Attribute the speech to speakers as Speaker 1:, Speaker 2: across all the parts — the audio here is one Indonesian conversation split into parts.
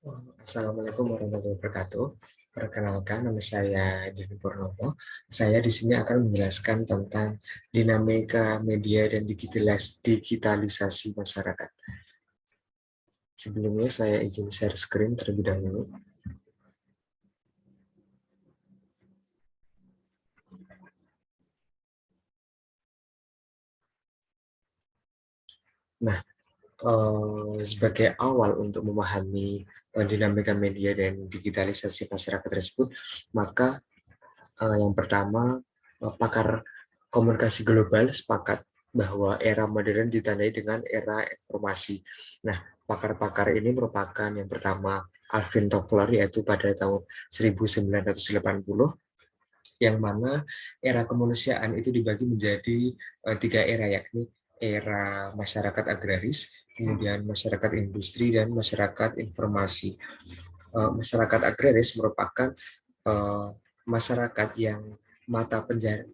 Speaker 1: Assalamualaikum warahmatullahi wabarakatuh. Perkenalkan, nama saya Dini Purnomo. Saya di sini akan menjelaskan tentang dinamika media dan digitalisasi masyarakat. Sebelumnya saya izin share screen terlebih dahulu. Nah, sebagai awal untuk memahami dinamika media dan digitalisasi masyarakat tersebut, maka yang pertama, pakar komunikasi global sepakat bahwa era modern ditandai dengan era informasi. Nah, pakar-pakar ini merupakan yang pertama Alvin Toffler, yaitu pada tahun 1980, yang mana era kemanusiaan itu dibagi menjadi tiga era, yakni era masyarakat agraris, kemudian masyarakat industri, dan masyarakat informasi. Masyarakat agraris merupakan masyarakat yang mata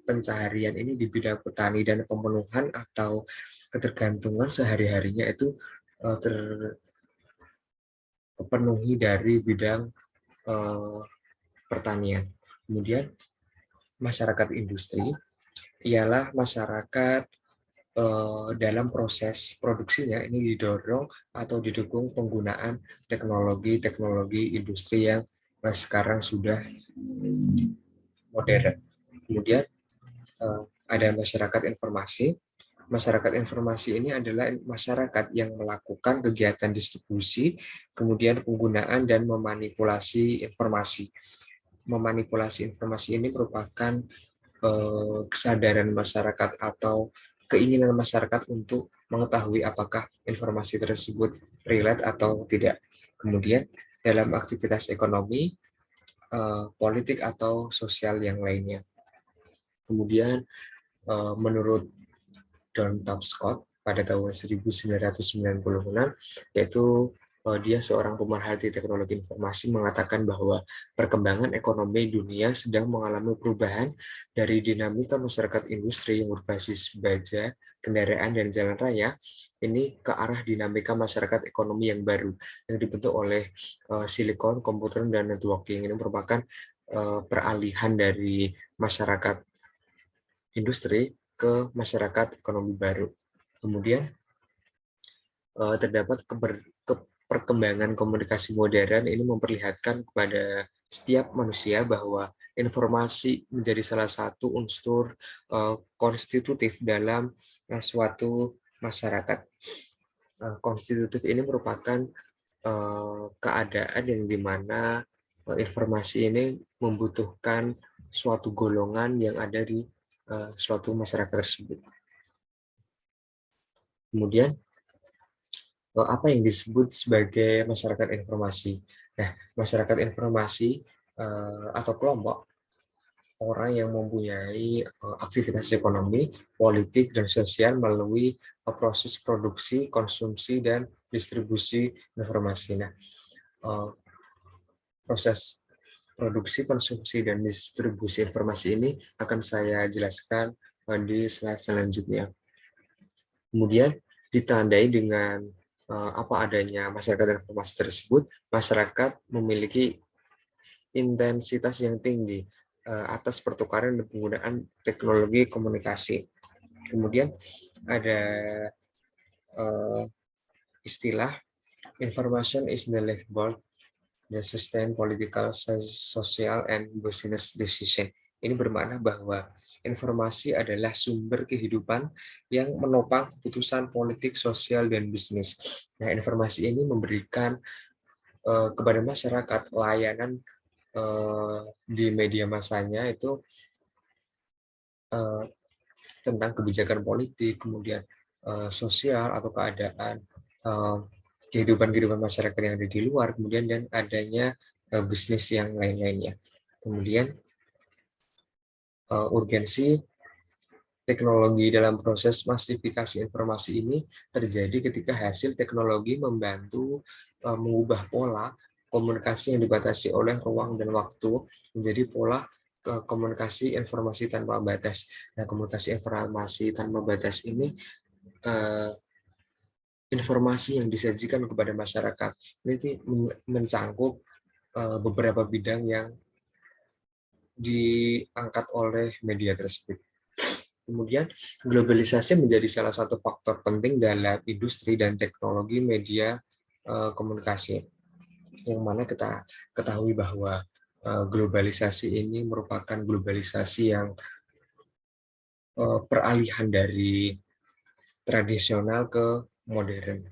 Speaker 1: pencaharian ini di bidang petani dan pemenuhan atau ketergantungan sehari-harinya itu terpenuhi dari bidang pertanian. Kemudian masyarakat industri ialah masyarakat dalam proses produksinya ini didorong atau didukung penggunaan teknologi industri yang sekarang sudah modern. Kemudian ada masyarakat informasi. Masyarakat informasi ini adalah masyarakat yang melakukan kegiatan distribusi, kemudian penggunaan dan memanipulasi informasi. Memanipulasi informasi ini merupakan kesadaran masyarakat atau keinginan masyarakat untuk mengetahui apakah informasi tersebut relate atau tidak. Kemudian dalam aktivitas ekonomi, politik atau sosial yang lainnya. Kemudian menurut Don Tapscott pada tahun 1996, yaitu dia seorang pemerhati teknologi informasi, mengatakan bahwa perkembangan ekonomi dunia sedang mengalami perubahan dari dinamika masyarakat industri yang berbasis baja, kendaraan, dan jalan raya, ini ke arah dinamika masyarakat ekonomi yang baru, yang dibentuk oleh silikon, komputer, dan networking. Ini merupakan peralihan dari masyarakat industri ke masyarakat ekonomi baru. Kemudian terdapat perkembangan komunikasi modern ini memperlihatkan kepada setiap manusia bahwa informasi menjadi salah satu unsur konstitutif dalam suatu masyarakat. Konstitutif ini merupakan keadaan yang dimana informasi ini membutuhkan suatu golongan yang ada di suatu masyarakat tersebut. Kemudian apa yang disebut sebagai masyarakat informasi. Nah, masyarakat informasi atau kelompok orang yang mempunyai aktivitas ekonomi, politik, dan sosial melalui proses produksi, konsumsi, dan distribusi informasi. Nah, proses produksi, konsumsi, dan distribusi informasi ini akan saya jelaskan di slide selanjutnya. Kemudian ditandai dengan apa adanya masyarakat informasi tersebut, masyarakat memiliki intensitas yang tinggi atas pertukaran dan penggunaan teknologi komunikasi. Kemudian ada istilah information is the lifeblood that sustain political, social, and business decision. Ini bermakna bahwa informasi adalah sumber kehidupan yang menopang keputusan politik, sosial, dan bisnis. Nah, informasi ini memberikan kepada masyarakat layanan di media massanya itu tentang kebijakan politik, kemudian sosial atau keadaan kehidupan masyarakat yang ada di luar, kemudian dan adanya bisnis yang lain-lainnya. Kemudian urgensi teknologi dalam proses masifikasi informasi ini terjadi ketika hasil teknologi membantu mengubah pola komunikasi yang dibatasi oleh ruang dan waktu menjadi pola komunikasi informasi tanpa batas. Nah, komunikasi informasi tanpa batas ini informasi yang disajikan kepada masyarakat ini mencangkup beberapa bidang yang diangkat oleh media tersebut. Kemudian, globalisasi menjadi salah satu faktor penting dalam industri dan teknologi media komunikasi, yang mana kita ketahui bahwa globalisasi ini merupakan globalisasi yang peralihan dari tradisional ke modern.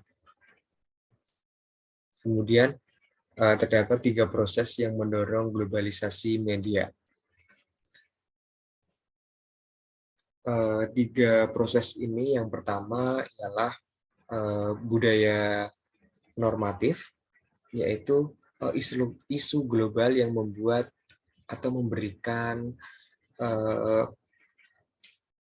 Speaker 1: Kemudian, terdapat 3 proses yang mendorong globalisasi media. 3 proses ini, yang pertama ialah budaya normatif, yaitu isu global yang membuat atau memberikan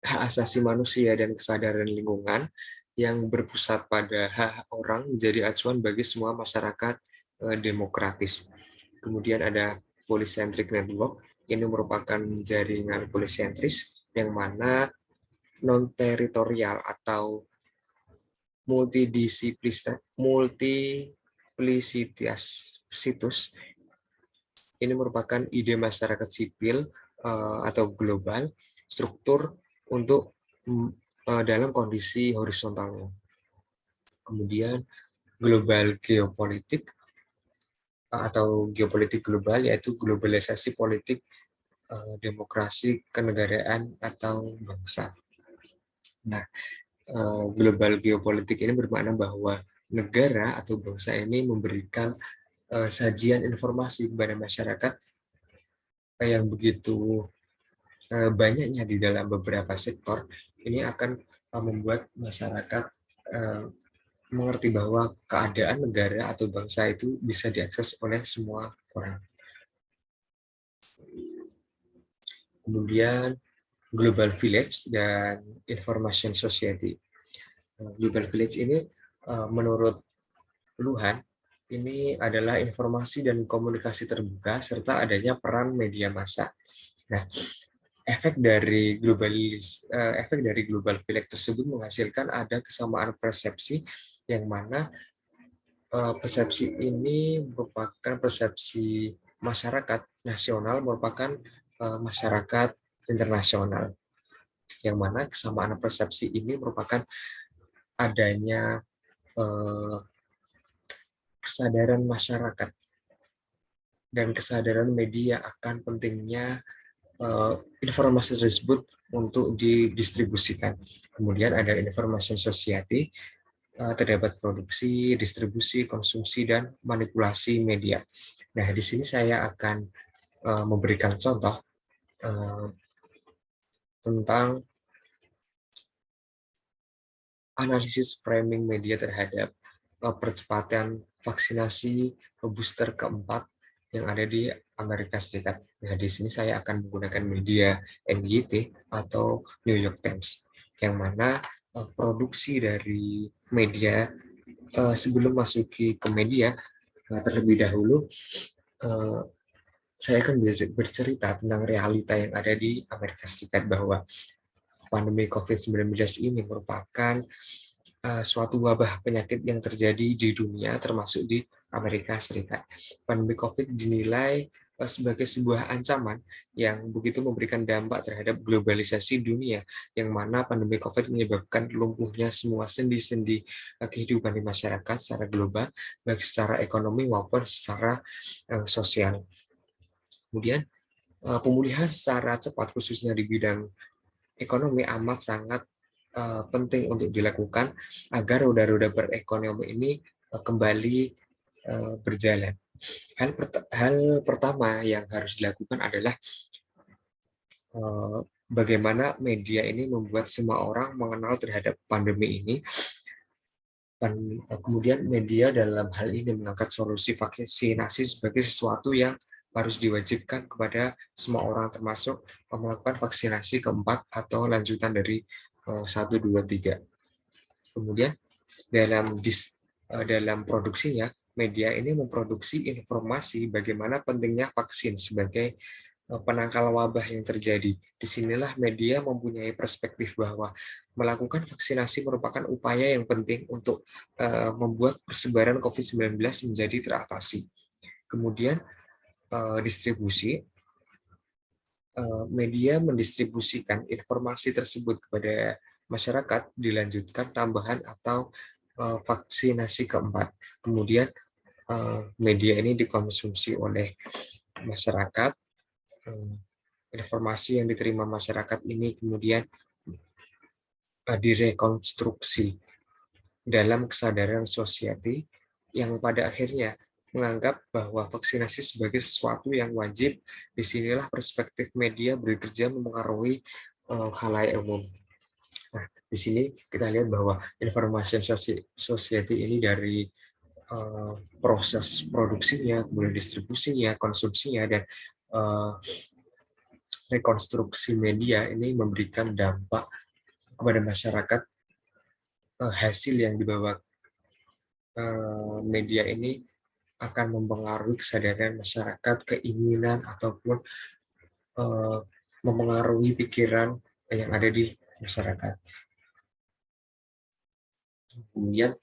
Speaker 1: hak asasi manusia dan kesadaran lingkungan yang berpusat pada hak orang menjadi acuan bagi semua masyarakat demokratis. Kemudian ada polycentric network, ini merupakan jaringan polisentris yang mana non-teritorial atau multiplicitas. Ini merupakan ide masyarakat sipil atau global, struktur untuk dalam kondisi horizontal. Kemudian global geopolitik atau geopolitik global, yaitu globalisasi politik, demokrasi, kenegaraan, atau bangsa. Nah, global geopolitik ini bermakna bahwa negara atau bangsa ini memberikan sajian informasi kepada masyarakat yang begitu banyaknya di dalam beberapa sektor. Ini akan membuat masyarakat mengerti bahwa keadaan negara atau bangsa itu bisa diakses oleh semua orang. Kemudian Global Village dan Information Society. Global Village ini menurut Luhan ini adalah informasi dan komunikasi terbuka serta adanya peran media massa. Nah, efek dari Global Village tersebut menghasilkan ada kesamaan persepsi, yang mana persepsi ini merupakan persepsi masyarakat nasional merupakan masyarakat internasional, yang mana kesamaan persepsi ini merupakan adanya kesadaran masyarakat dan kesadaran media akan pentingnya informasi tersebut untuk didistribusikan. Kemudian ada information society, terdapat produksi, distribusi, konsumsi, dan manipulasi media. Nah, di sini saya akan memberikan contoh tentang analisis framing media terhadap percepatan vaksinasi booster keempat yang ada di Amerika Serikat. Nah, di sini saya akan menggunakan media NYT atau New York Times, yang mana produksi dari media sebelum masuki ke media, terlebih dahulu saya akan bercerita tentang realita yang ada di Amerika Serikat, bahwa pandemi COVID-19 ini merupakan suatu wabah penyakit yang terjadi di dunia, termasuk di Amerika Serikat. Pandemi COVID dinilai sebagai sebuah ancaman yang begitu memberikan dampak terhadap globalisasi dunia, yang mana pandemi COVID menyebabkan lumpuhnya semua sendi-sendi kehidupan di masyarakat secara global, baik secara ekonomi maupun secara sosial. Kemudian pemulihan secara cepat, khususnya di bidang ekonomi, amat sangat penting untuk dilakukan agar roda-roda perekonomian ini kembali berjalan. Hal pertama yang harus dilakukan adalah bagaimana media ini membuat semua orang mengenal terhadap pandemi ini. Dan kemudian media dalam hal ini mengangkat solusi vaksinasi sebagai sesuatu yang harus diwajibkan kepada semua orang, termasuk melakukan vaksinasi keempat atau lanjutan dari 1, 2, 3. Kemudian dalam produksinya, media ini memproduksi informasi bagaimana pentingnya vaksin sebagai penangkal wabah yang terjadi. Disinilah media mempunyai perspektif bahwa melakukan vaksinasi merupakan upaya yang penting untuk membuat persebaran COVID-19 menjadi teratasi. Kemudian distribusi, media mendistribusikan informasi tersebut kepada masyarakat, dilanjutkan tambahan atau vaksinasi keempat. Kemudian media ini dikonsumsi oleh masyarakat. Informasi yang diterima masyarakat ini kemudian direkonstruksi dalam kesadaran society yang pada akhirnya menganggap bahwa vaksinasi sebagai sesuatu yang wajib. Disinilah perspektif media bekerja mempengaruhi khalayak umum. Nah, di sini kita lihat bahwa information society ini dari proses produksinya, kemudian distribusinya, konsumsinya, dan rekonstruksi media ini memberikan dampak kepada masyarakat. Hasil yang dibawa media ini akan mempengaruhi kesadaran masyarakat, keinginan, ataupun mempengaruhi pikiran yang ada di masyarakat. Kemudian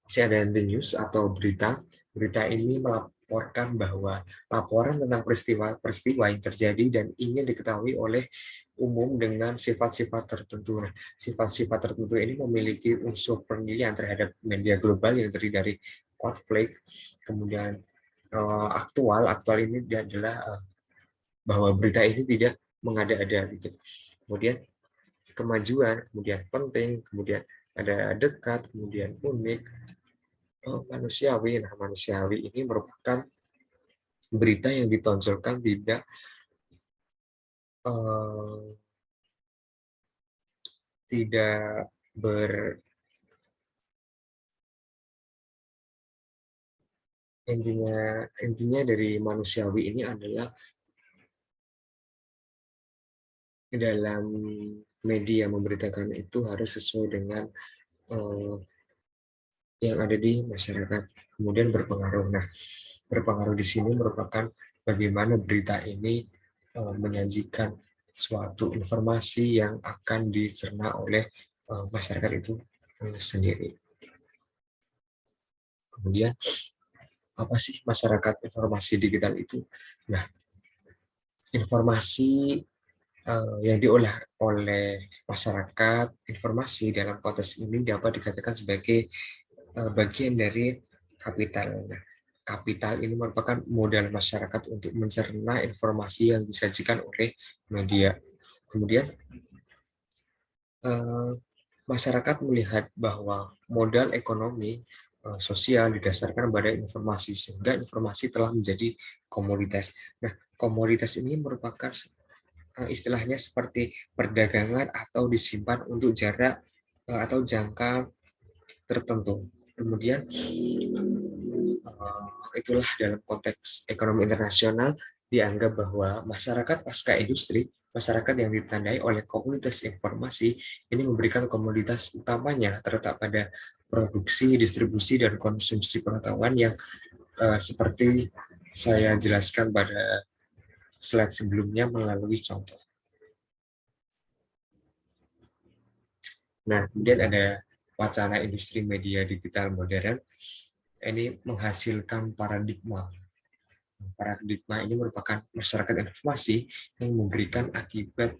Speaker 1: CNN News atau berita ini melaporkan bahwa laporan tentang peristiwa yang terjadi dan ingin diketahui oleh umum dengan sifat-sifat tertentu. Nah, sifat-sifat tertentu ini memiliki unsur penilaian terhadap media global yang terdiri dari konflik, kemudian aktual ini adalah bahwa berita ini tidak mengada-ada gitu. Kemudian kemajuan, kemudian penting, kemudian ada dekat, kemudian unik, manusiawi. Nah, manusiawi ini merupakan berita yang ditonjolkan tidak intinya dari manusiawi ini adalah dalam media memberitakan itu harus sesuai dengan yang ada di masyarakat, kemudian berpengaruh. Nah, berpengaruh di sini merupakan bagaimana berita ini menyajikan suatu informasi yang akan dicerna oleh masyarakat itu sendiri. Kemudian, apa sih masyarakat informasi digital itu? Nah, informasi yang diolah oleh masyarakat, informasi dalam konteks ini dapat dikatakan sebagai bagian dari kapital. Nah, kapital ini merupakan modal masyarakat untuk mencerna informasi yang disajikan oleh media. Kemudian masyarakat melihat bahwa modal ekonomi sosial didasarkan pada informasi, sehingga informasi telah menjadi komoditas. Nah, komoditas ini merupakan istilahnya seperti perdagangan atau disimpan untuk jarak atau jangka tertentu. Kemudian itulah dalam konteks ekonomi internasional dianggap bahwa masyarakat pasca industri, masyarakat yang ditandai oleh komunitas informasi, ini memberikan komoditas utamanya terletak pada produksi, distribusi, dan konsumsi pengetahuan yang seperti saya jelaskan pada slide sebelumnya melalui contoh. Nah, kemudian ada wacana industri media digital modern. Ini menghasilkan paradigma. Paradigma ini merupakan masyarakat informasi yang memberikan akibat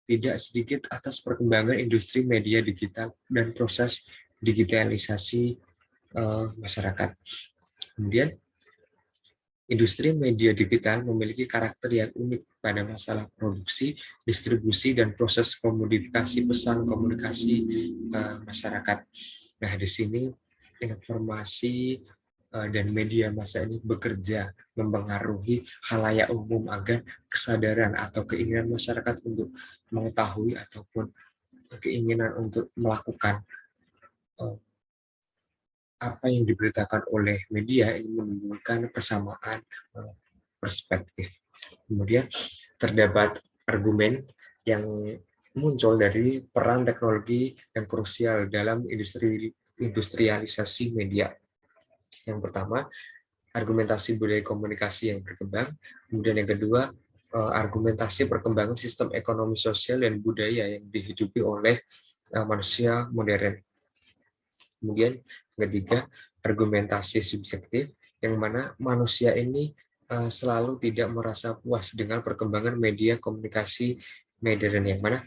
Speaker 1: tidak sedikit atas perkembangan industri media digital dan proses digitalisasi masyarakat. Kemudian, industri media digital memiliki karakter yang unik pada masalah produksi, distribusi, dan proses komodifikasi pesan komunikasi masyarakat. Nah, di sini informasi dan media massa ini bekerja mempengaruhi khalayak umum agar kesadaran atau keinginan masyarakat untuk mengetahui ataupun keinginan untuk melakukan apa yang diberitakan oleh media ini menimbulkan kesamaan perspektif. Kemudian terdapat argumen yang muncul dari peran teknologi yang krusial dalam industrialisasi media. Yang pertama, argumentasi budaya komunikasi yang berkembang. Kemudian yang kedua, argumentasi perkembangan sistem ekonomi sosial dan budaya yang dihidupi oleh manusia modern. Kemudian yang ketiga, argumentasi subjektif, yang mana manusia ini selalu tidak merasa puas dengan perkembangan media komunikasi modern, yang mana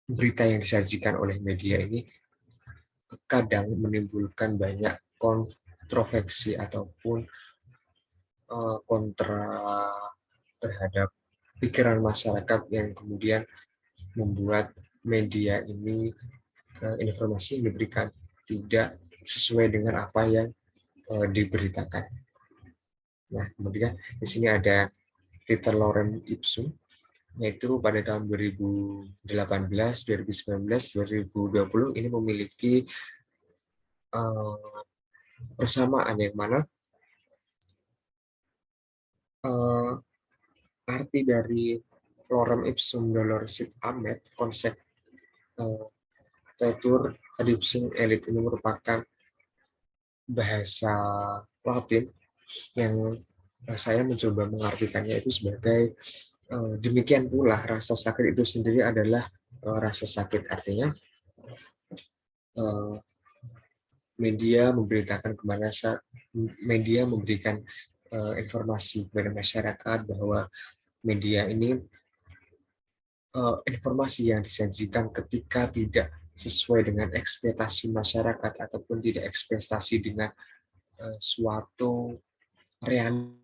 Speaker 1: berita yang disajikan oleh media ini kadang menimbulkan banyak kontroversi ataupun kontra terhadap pikiran masyarakat, yang kemudian membuat media ini, informasi yang diberikan tidak sesuai dengan apa yang diberitakan. Nah, kemudian di sini ada Dieter Lorem Ipsum, yaitu pada tahun 2018, 2019, 2020 ini memiliki persamaan, yang mana arti dari Lorem Ipsum Dolorsit Amet, konsep Tetur Adipsum Elit ini merupakan bahasa Latin yang saya mencoba mengartikannya itu sebagai demikian pula rasa sakit itu sendiri adalah rasa sakit. Artinya media memberitakan media memberikan informasi kepada masyarakat bahwa media ini, informasi yang disajikan ketika tidak sesuai dengan ekspektasi masyarakat ataupun tidak ekspektasi dengan suatu realitas